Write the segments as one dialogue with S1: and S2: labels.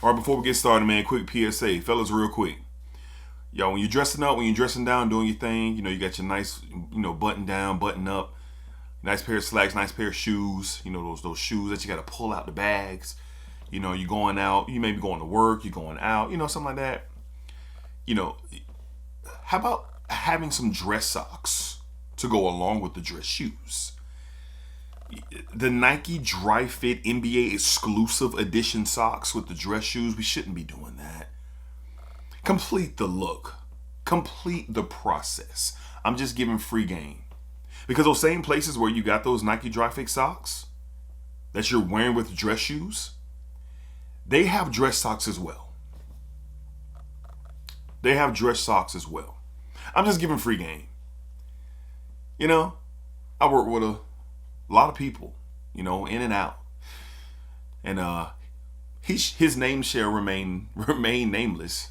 S1: All right, before we get started, man, quick PSA. Fellas, real quick. Yo, when you're dressing up, when you're dressing down, doing your thing, you got your nice, button down, button up, nice pair of slacks, nice pair of shoes, those shoes that you got to pull out the bags. You're going out, you may be going to work, you're going out, something like that. How about having some dress socks to go along with the dress shoes? The Nike Dry Fit NBA exclusive edition socks with the dress shoes, we shouldn't be doing that. Complete the look. Complete the process. I'm just giving free game. Because those same places where you got those Nike Dry Fit socks that you're wearing with dress shoes, they have dress socks as well. They have dress socks as well. I'm just giving free game. I work with a lot of people, in and out. And his name shall remain nameless.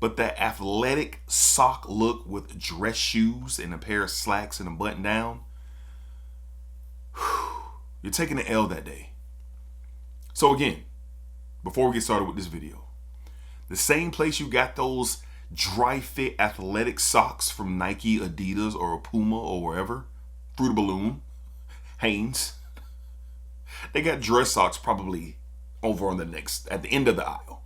S1: But that athletic sock look with dress shoes and a pair of slacks and a button down, you're taking the L that day. So again, before we get started with this video, the same place you got those dry fit athletic socks from Nike, Adidas, or Puma, or wherever, Fruit of Balloon, Hanes, they got dress socks probably over on at the end of the aisle.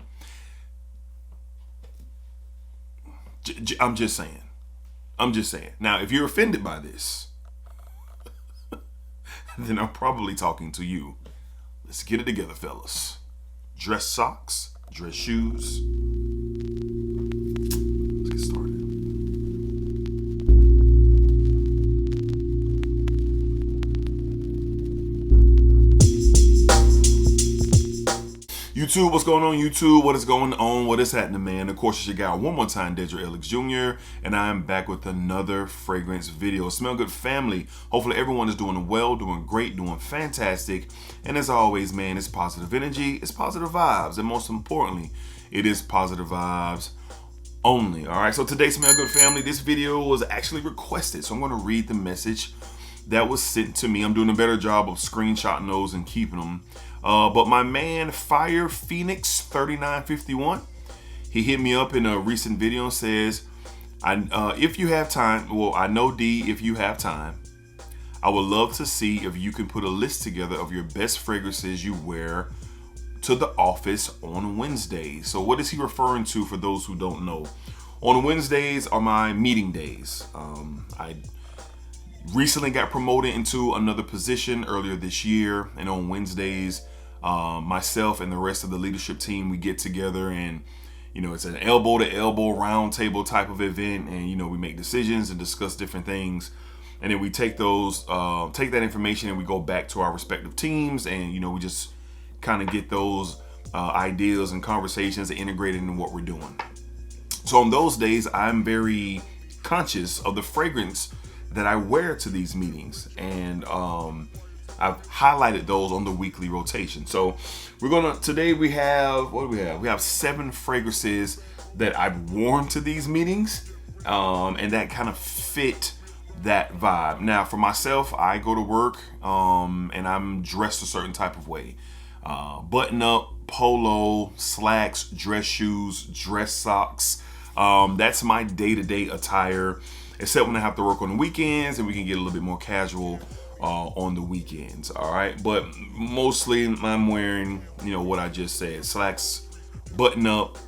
S1: I'm just saying. Now, if you're offended by this, then I'm probably talking to you. Let's get it together, fellas. Dress socks, dress shoes. Let's get started. YouTube, what's going on, YouTube? What is going on? What is happening, man? Of course, it's your guy one more time, DEDRICKHICKSJR, and I am back with another fragrance video. Smell Good family. Hopefully everyone is doing well, doing great, doing fantastic. And as always, man, it's positive energy, it's positive vibes, and most importantly, it is positive vibes only. All right, so today, Smell Good family, this video was actually requested, so I'm going to read the message that was sent to me. I'm doing a better job of screenshotting those and keeping them. But my man Fire Phoenix 3951, he hit me up in a recent video and says, if you have time, well, I know D, if you have time, I would love to see if you can put a list together of your best fragrances you wear to the office on Wednesdays. So what is he referring to for those who don't know? On Wednesdays are my meeting days. I recently got promoted into another position earlier this year, and on Wednesdays, myself and the rest of the leadership team, we get together and it's an elbow to elbow round table type of event, and we make decisions and discuss different things, and then we take that information and we go back to our respective teams, and we just kind of get those ideas and conversations integrated in what we're doing. So on those days, I'm very conscious of the fragrance that I wear to these meetings, and I've highlighted those on the weekly rotation. So today we have, what do we have? We have 7 fragrances that I've worn to these meetings, and that kind of fit that vibe. Now for myself, I go to work, and I'm dressed a certain type of way. Button up, polo, slacks, dress shoes, dress socks. That's my day-to-day attire, except when I have to work on the weekends and we can get a little bit more casual on the weekends. All right, but mostly I'm wearing what I just said: slacks, button up,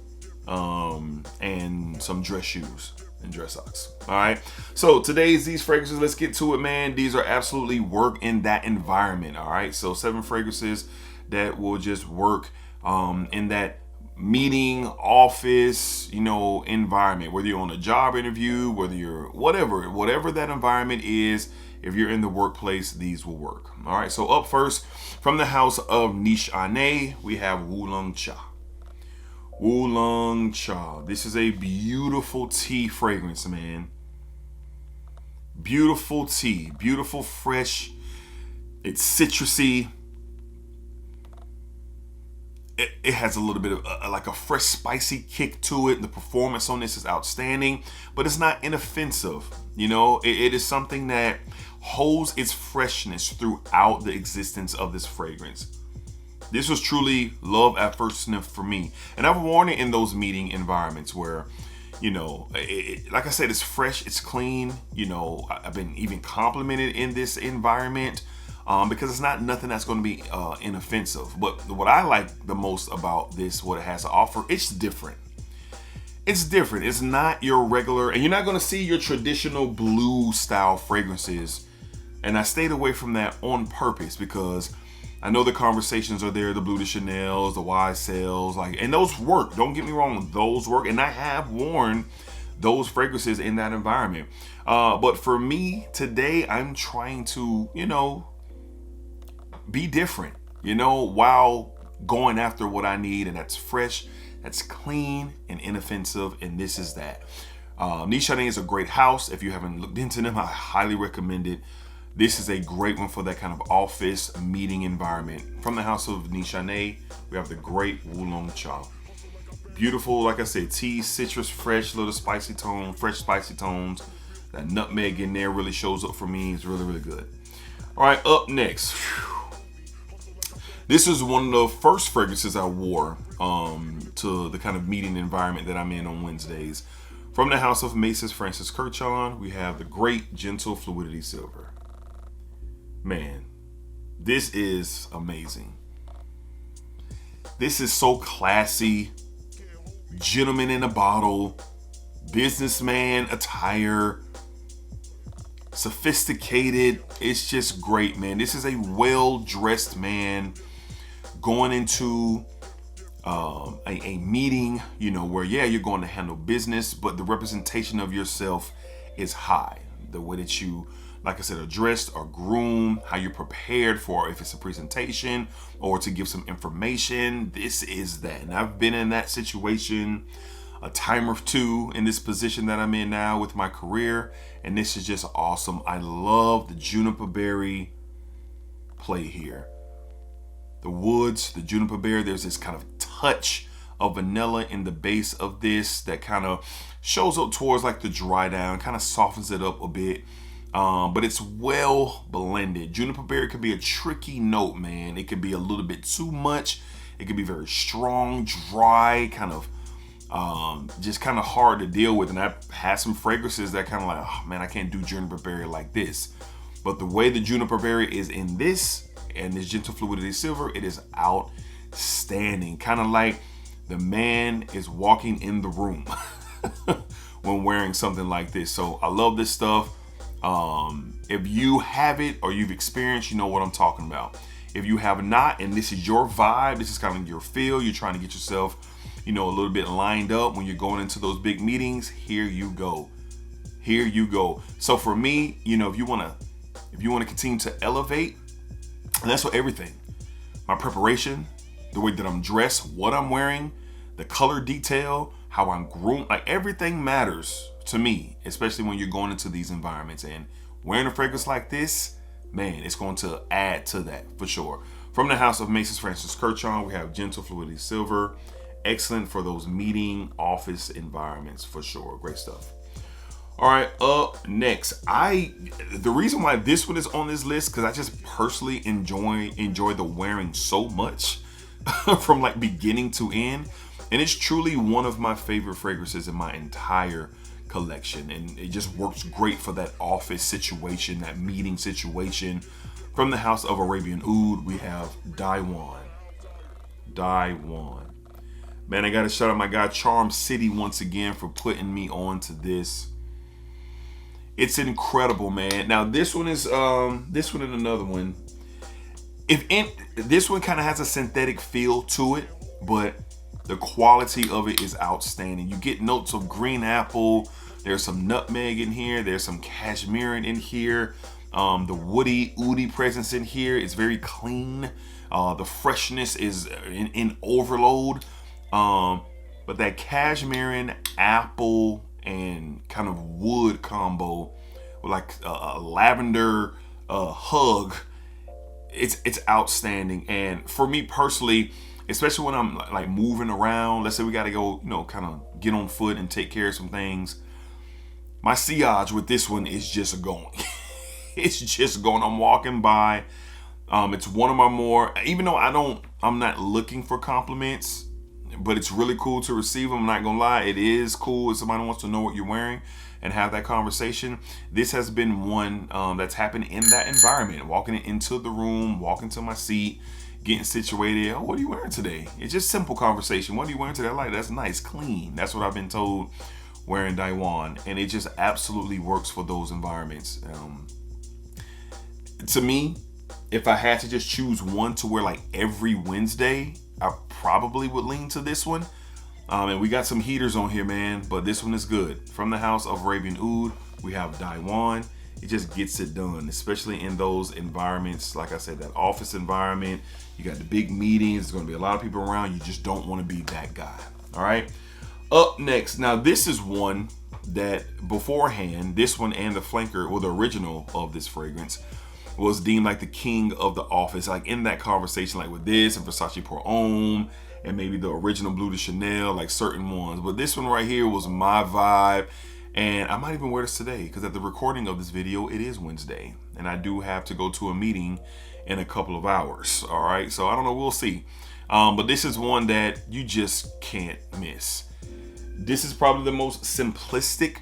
S1: and some dress shoes and dress socks. All right, so these fragrances, let's get to it, man. These are absolutely work in that environment. All right, so 7 fragrances that will just work in that meeting, office, environment, whether you're on a job interview, whether you're whatever that environment is. If you're in the workplace, these will work. All right, so up first, from the house of Nishane, we have Wulong Cha. Wulong Cha. This is a beautiful tea fragrance, man. Beautiful tea, beautiful, fresh. It's citrusy. It has a little bit of like a fresh, spicy kick to it. The performance on this is outstanding, but it's not inoffensive. It is something that holds its freshness throughout the existence of this fragrance. This was truly love at first sniff for me. And I've worn it in those meeting environments where, like I said, it's fresh, it's clean. I've been even complimented in this environment because it's not nothing that's going to be inoffensive. But what I like the most about this, what it has to offer, it's different. It's different. It's not your regular, and you're not going to see your traditional blue style fragrances. And I stayed away from that on purpose because I know the conversations are there, the Blue de Chanel's, the YSL's, and those work. Don't get me wrong, those work. And I have worn those fragrances in that environment. But for me today, I'm trying to, be different, while going after what I need. And that's fresh, that's clean and inoffensive. And this is that. Nishane is a great house. If you haven't looked into them, I highly recommend it. This is a great one for that kind of office meeting environment. From the house of Nishane, we have the great Wulong Cha. Beautiful, like I said, tea, citrus, fresh, little spicy tone, fresh spicy tones. That nutmeg in there really shows up for me. It's really, really good. All right, up next. This is one of the first fragrances I wore to the kind of meeting environment that I'm in on Wednesdays. From the house of Mrs. Francis Kirchon, we have the great Gentle Fluidity Silver. Man, this is amazing. This is so classy. Gentleman in a bottle, businessman attire, sophisticated. It's just great, man. This is a well-dressed man going into a meeting, where, you're going to handle business, but the representation of yourself is high. The way that you, like I said, are dressed or groomed, how you're prepared for if it's a presentation or to give some information. This is that. And I've been in that situation a time or two in this position that I'm in now with my career. And this is just awesome. I love the juniper berry play here. The woods, the juniper berry, there's this kind of touch of vanilla in the base of this that kind of shows up towards like the dry down, kind of softens it up a bit. But it's well blended. Juniper berry could be a tricky note, man. It could be a little bit too much. It could be very strong, dry, kind of just kind of hard to deal with. And I've had some fragrances that kind of like, oh man, I can't do juniper berry like this. But the way the juniper berry is in this and this Gentle Fluidity Silver, it is outstanding. Kind of like the man is walking in the room when wearing something like this. So I love this stuff. If you have it or you've experienced, you know what I'm talking about. If you have not, and this is your vibe, this is kind of your feel, you're trying to get yourself, a little bit lined up when you're going into those big meetings, here you go. Here you go. So for me, if you want to continue to elevate, and that's for everything. My preparation, the way that I'm dressed, what I'm wearing, the color detail, how I'm groomed, like everything matters to me, especially when you're going into these environments. And wearing a fragrance like this, man, it's going to add to that for sure. From the house of Mrs. Francis Kirchon, we have Gentle Fluidity Silver. Excellent for those meeting office environments for sure. Great stuff. All right, up next, the reason why this one is on this list, because I just personally enjoy the wearing so much from like beginning to end. And it's truly one of my favorite fragrances in my entire collection. And it just works great for that office situation, that meeting situation. From the house of Arabian Oud, we have Diwan. Man, I got to shout out my guy Charm City once again for putting me on to this. It's incredible, man. Now this one is another one. This one kind of has a synthetic feel to it, but the quality of it is outstanding. You get notes of green apple. There's some nutmeg in here. There's some cashmere in here. The woody, oudy presence in here is very clean. The freshness is in overload. But that cashmere, apple, and kind of wood combo with like a lavender hug, it's outstanding. And for me personally, especially when I'm like moving around, let's say we got to go, kind of get on foot and take care of some things. My sillage with this one is just going. It's just going. I'm walking by. It's one of my more, even though I don't I'm not looking for compliments, but it's really cool to receive them. I'm not gonna lie, it is cool if somebody wants to know what you're wearing and have that conversation. This has been one that's happened in that environment, walking into the room, walking to my seat, getting situated. Oh, what are you wearing today? It's just simple conversation. What are you wearing today? I like, that's nice, clean. That's what I've been told wearing Diwan, and it just absolutely works for those environments. To me, if I had to just choose one to wear like every Wednesday, I probably would lean to this one. And we got some heaters on here, man, but this one is good. From the house of Arabian Oud, we have Diwan. It just gets it done, especially in those environments. Like I said, that office environment, you got the big meetings, there's gonna be a lot of people around. You just don't wanna be that guy, all right? Up next, now this is one that beforehand, this one and the flanker, or the original of this fragrance, was deemed like the king of the office. Like in that conversation, like with this and Versace Pour Homme, and maybe the original Blue de Chanel, like certain ones. But this one right here was my vibe. And I might even wear this today, because at the recording of this video, it is Wednesday. And I do have to go to a meeting in a couple of hours, all right? So I don't know, we'll see. But this is one that you just can't miss. This is probably the most simplistic,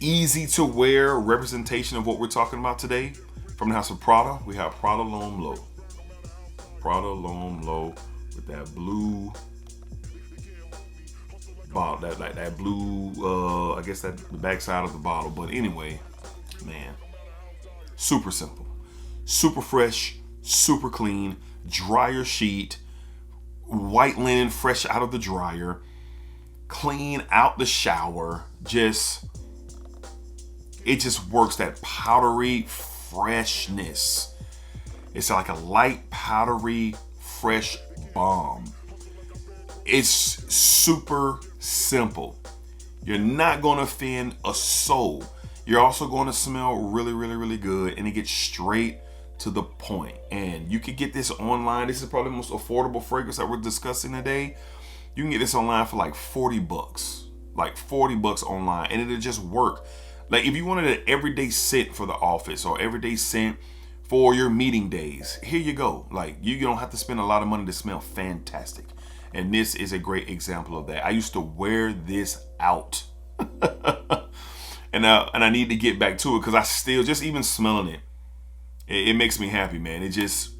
S1: easy to wear representation of what we're talking about today. From the house of Prada, we have Prada L'Homme Low. Prada L'Homme Low with that blue bottle, that blue, I guess that the backside of the bottle. But anyway, man, super simple, super fresh, super clean, dryer sheet, white linen, fresh out of the dryer, clean out the shower. It just works, that powdery freshness. It's like a light, powdery, fresh bomb. It's super simple. You're not going to offend a soul. You're also going to smell really, really, really good, and it gets straight to the point. And you can get this online. This is probably the most affordable fragrance that we're discussing today. You can get this online for like 40 bucks, like 40 bucks online, and it'll just work. Like if you wanted an everyday scent for the office or everyday scent for your meeting days, here you go. Like you don't have to spend a lot of money to smell fantastic. And this is a great example of that. I used to wear this out. and I need to get back to it, because I still, just even smelling it makes me happy, man. It just,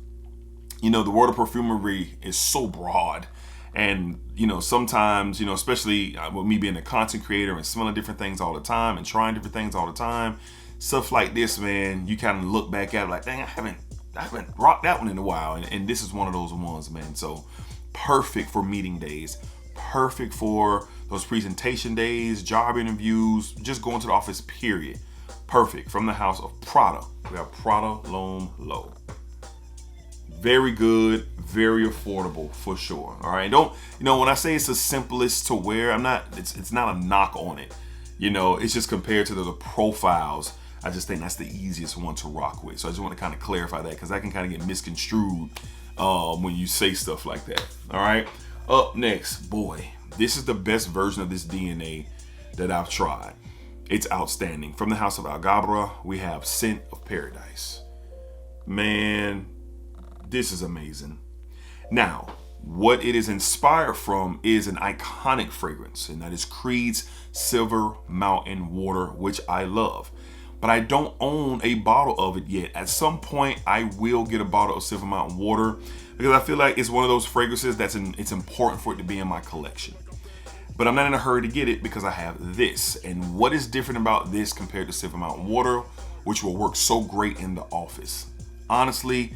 S1: the world of perfumery is so broad. And, sometimes, especially with me being a content creator and smelling different things all the time and trying different things all the time, stuff like this, man, you kind of look back at it like, dang, I haven't rocked that one in a while. And this is one of those ones, man. So perfect for meeting days, perfect for those presentation days, job interviews, just going to the office, period. Perfect. From the house of Prada, we have Prada L'Homme Low. Very good, very affordable for sure. All right, when I say it's the simplest to wear, it's not a knock on it. It's just compared to the profiles. I just think that's the easiest one to rock with. So I just want to kind of clarify that, because that can kind of get misconstrued when you say stuff like that. All right. Up next, boy, this is the best version of this DNA that I've tried. It's outstanding. From the house of Alghabra, we have Scent of Paradise. Man, this is amazing. Now, what it is inspired from is an iconic fragrance, and that is Creed's Silver Mountain Water, which I love. But I don't own a bottle of it yet. At some point, I will get a bottle of Silver Mountain Water, because I feel like it's one of those fragrances it's important for it to be in my collection. But I'm not in a hurry to get it, because I have this. And what is different about this compared to Silver Mountain Water, which will work so great in the office? Honestly,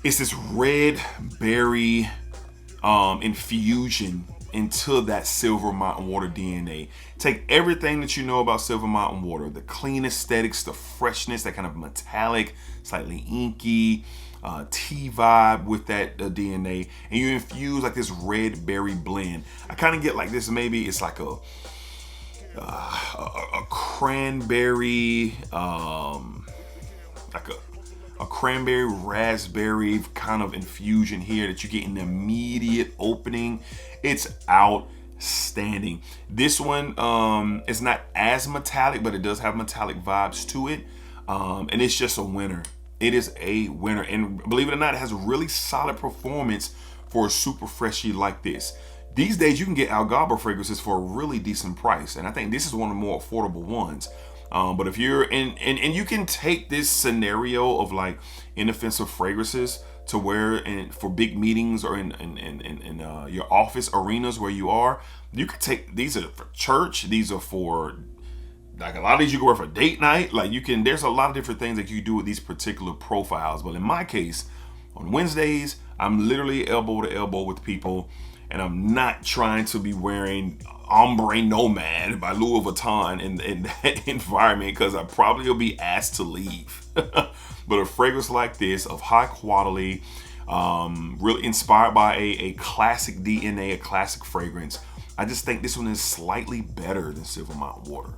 S1: it's this red berry infusion into that Silver Mountain Water DNA. Take everything that you know about Silver Mountain Water, the clean aesthetics, the freshness, that kind of metallic, slightly inky, tea vibe with that DNA, and you infuse like this red berry blend. I kind of get like this, maybe it's like a cranberry, like a cranberry raspberry kind of infusion here that you get in the immediate opening. It's outstanding. This one is not as metallic, but it does have metallic vibes to it, and it's just a winner. It is a winner. And believe it or not, it has a really solid performance for a super freshy like this. These days, you can get Alghabra fragrances for a really decent price. And I think this is one of the more affordable ones. But if you're in, and you can take this scenario of like inoffensive fragrances to wear for big meetings or in your office arenas where you are. You could take, these are for church. These are for, like, a lot of these you can wear for date night. Like, you can, there's a lot of different things that you do with these particular profiles. But in my case, on Wednesdays, I'm literally elbow to elbow with people, and I'm not trying to be wearing Ombre Nomad by Louis Vuitton in that environment, because I probably will be asked to leave. But a fragrance like this of high quality, really inspired by a classic DNA, a classic fragrance. I just think this one is slightly better than Silver Mountain Water.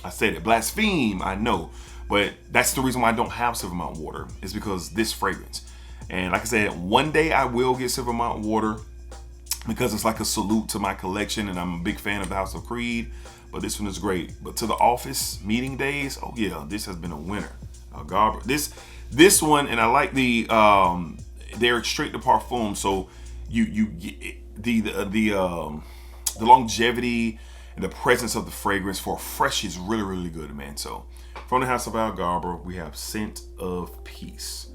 S1: I said it, blaspheme, I know, but that's the reason why I don't have Silver Mountain Water, is because this fragrance. And like I said, one day I will get Silver Mountain Water, because it's like a salute to my collection, and I'm a big fan of the House of Creed. But this one is great. But to the office meeting days, oh yeah, this has been a winner. Alghabra. This one, and I like the they're straight to parfum, so you get the longevity and the presence of the fragrance for a fresh is really, really good, man. So from the House of Alghabra, we have Scent of Peace.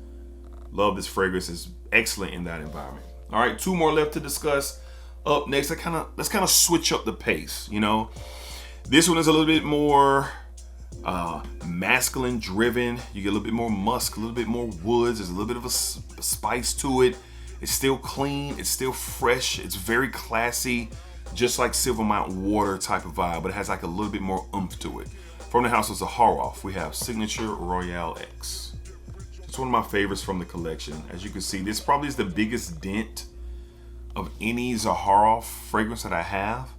S1: Love this fragrance. It's excellent in that environment. All right, 2 more left to discuss. Up next, let's kind of switch up the pace. You know, this one is a little bit more masculine driven. You get a little bit more musk, a little bit more woods. There's a little bit of a spice to it. It's still clean. It's still fresh. It's very classy, just like Silver Mountain Water type of vibe, but it has like a little bit more oomph to it. From the House of Zaharoff, we have Signature Royale X. It's one of my favorites from the collection. As you can see, this probably is the biggest dent of any Zaharoff fragrance that I have,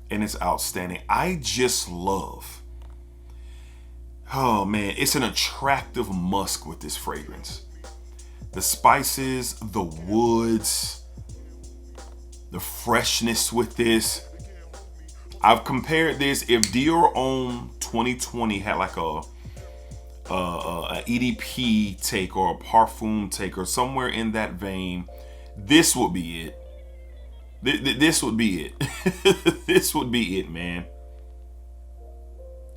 S1: and it's outstanding. I just love, oh man, it's an attractive musk with this fragrance. The spices, the woods, the freshness with this. I've compared this, if Dior Homme 2020 had like a EDP take or a parfum take or somewhere in that vein, this would be it. This would be it. This would be it, man.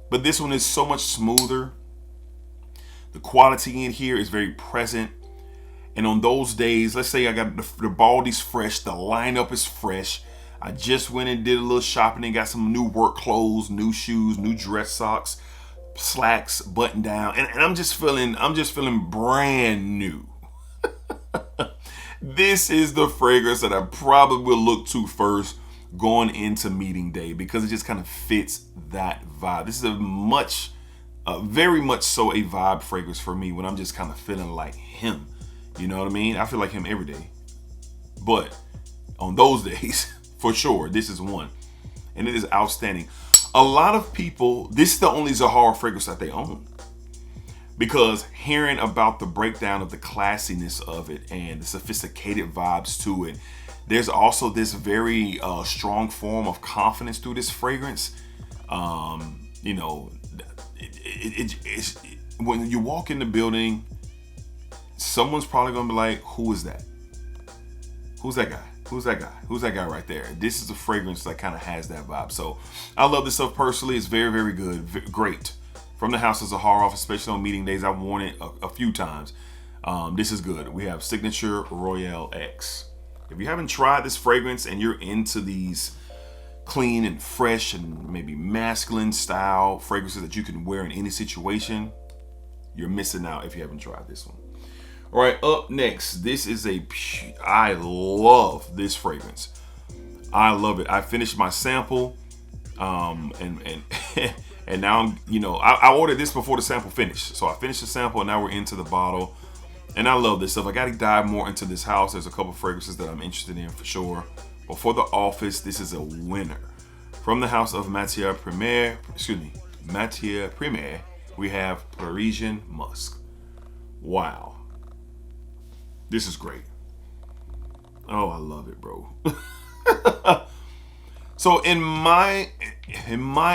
S1: But this one is so much smoother. The quality in here is very present. And on those days, let's say I got the baldy's fresh, the lineup is fresh. I just went and did a little shopping and got some new work clothes, new shoes, new dress socks, slacks, button down, and I'm just feeling brand new. This is the fragrance that I probably will look to first going into meeting day, because it just kind of fits that vibe. This is very much so a vibe fragrance for me when I'm just kind of feeling like him. You know what I mean? I feel like him every day, but on those days, for sure, this is one, and it is outstanding. A lot of people, this is the only Zaharoff fragrance that they own, because hearing about the breakdown of the classiness of it and the sophisticated vibes to it, there's also this very strong form of confidence through this fragrance. You know, it's when you walk in the building, someone's probably gonna be like, who is that? Who's that guy? Who's that guy? Who's that guy right there? This is a fragrance that kind of has that vibe. So I love this stuff personally. It's very, very good. Great. From the House of Zaharoff, especially on meeting days. I've worn it a few times. This is good. We have Signature Royale X. If you haven't tried this fragrance and you're into these clean and fresh and maybe masculine style fragrances that you can wear in any situation, you're missing out if you haven't tried this one. All right, up next, this is I love this fragrance. I love it. I finished my sample, and now I'm, I ordered this before the sample finished. So I finished the sample, and now we're into the bottle. And I love this stuff. I got to dive more into this house. There's a couple fragrances that I'm interested in for sure. But for the office, this is a winner. From the House of Matiere, we have Parisian Musk. Wow. This is great. Oh, I love it, bro. So in my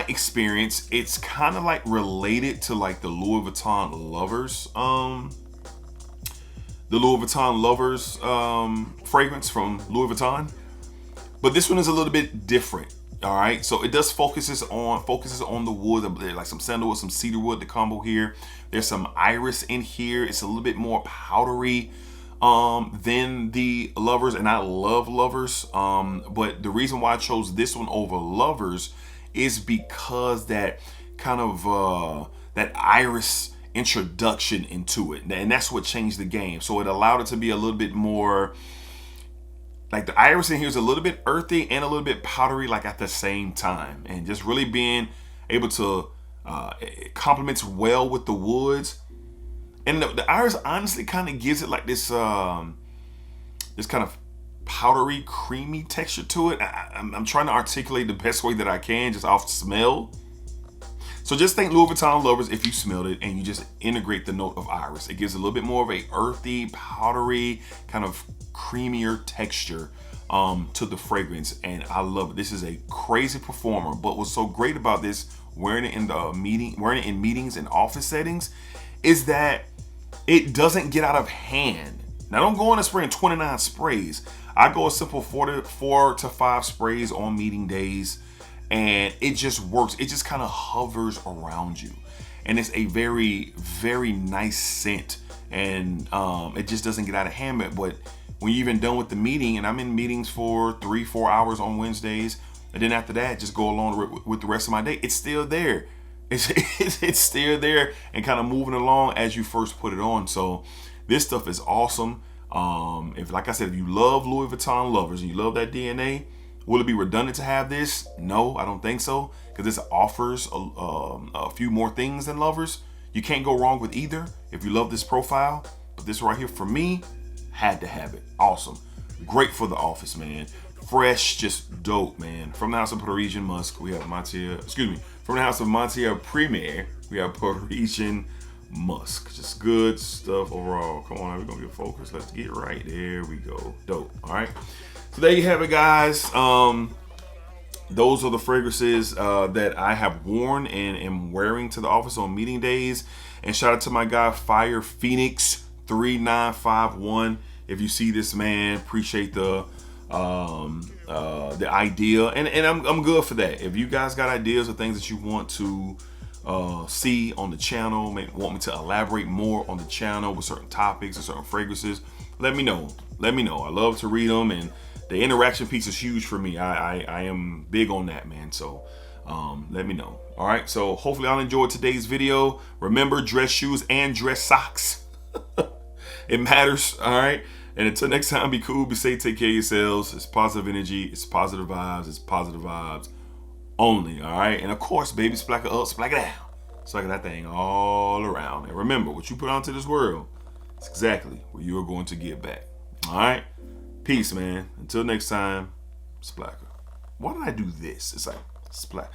S1: experience, it's kind of like related to like the Louis Vuitton Lovers, fragrance from Louis Vuitton. But this one is a little bit different. All right, so it does focuses on the wood, like some sandalwood, some cedar wood, the combo here. There's some iris in here. It's a little bit more powdery than the Lovers, and I love Lovers. But the reason why I chose this one over Lovers is because that kind of that iris introduction into it, and that's what changed the game. So it allowed it to be a little bit more. Like the iris in here is a little bit earthy and a little bit powdery, like at the same time, and just really being able to it complements well with the woods. And the iris honestly kind of gives it like this this kind of powdery, creamy texture to it. I'm trying to articulate the best way that I can, just off smell. So just think Louis Vuitton Lovers if you smelled it and you just integrate the note of iris. It gives a little bit more of a earthy, powdery, kind of creamier texture to the fragrance, and I love it. This is a crazy performer. But what's so great about this, wearing it in meetings and office settings, is that it doesn't get out of hand. Now don't go in and spraying 29 sprays. I go a simple 4 to 5 sprays on meeting days, and it just works. It just kind of hovers around you, and it's a very, very nice scent, and it just doesn't get out of hand. But when you're even done with the meeting, and I'm in meetings for 3-4 hours on Wednesdays, and then after that, just go along with the rest of my day, it's still there. It's still there and kind of moving along as you first put it on. So this stuff is awesome. If, like I said, if you love Louis Vuitton Lovers and you love that DNA, will it be redundant to have this? No, I don't think so, because this offers a few more things than Lovers. You can't go wrong with either if you love this profile. But this right here, for me, had to have it. Awesome. Great for the office, man. Fresh, just dope, man. From the house of Parisian Musk, we have Matiere. From the house of Matiere Premier, we have Parisian Musk. Just good stuff overall. Come on, we're gonna get focused. Let's get right. There we go. Dope. All right. So there you have it, guys. Those are the fragrances that I have worn and am wearing to the office on meeting days. And shout out to my guy Fire Phoenix 3951. If you see this, man, appreciate the idea, and I'm good for that. If you guys got ideas or things that you want to see on the channel, want me to elaborate more on the channel with certain topics or certain fragrances, let me know. I love to read them, and the interaction piece is huge for me. I am big on that, man. So let me know. All right, so hopefully I'll enjoy today's video. Remember, dress shoes and dress socks. It matters. All right, and until next time, be cool, be safe, take care of yourselves. It's positive energy, it's positive vibes, it's positive vibes only. All right, and of course, baby, splack it up, splack it down, splack that thing all around. And remember, what you put onto this world, it's exactly what you are going to get back. All right, peace, man. Until next time, splacker. Why did I do this? It's like splack.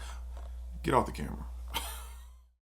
S1: Get off the camera.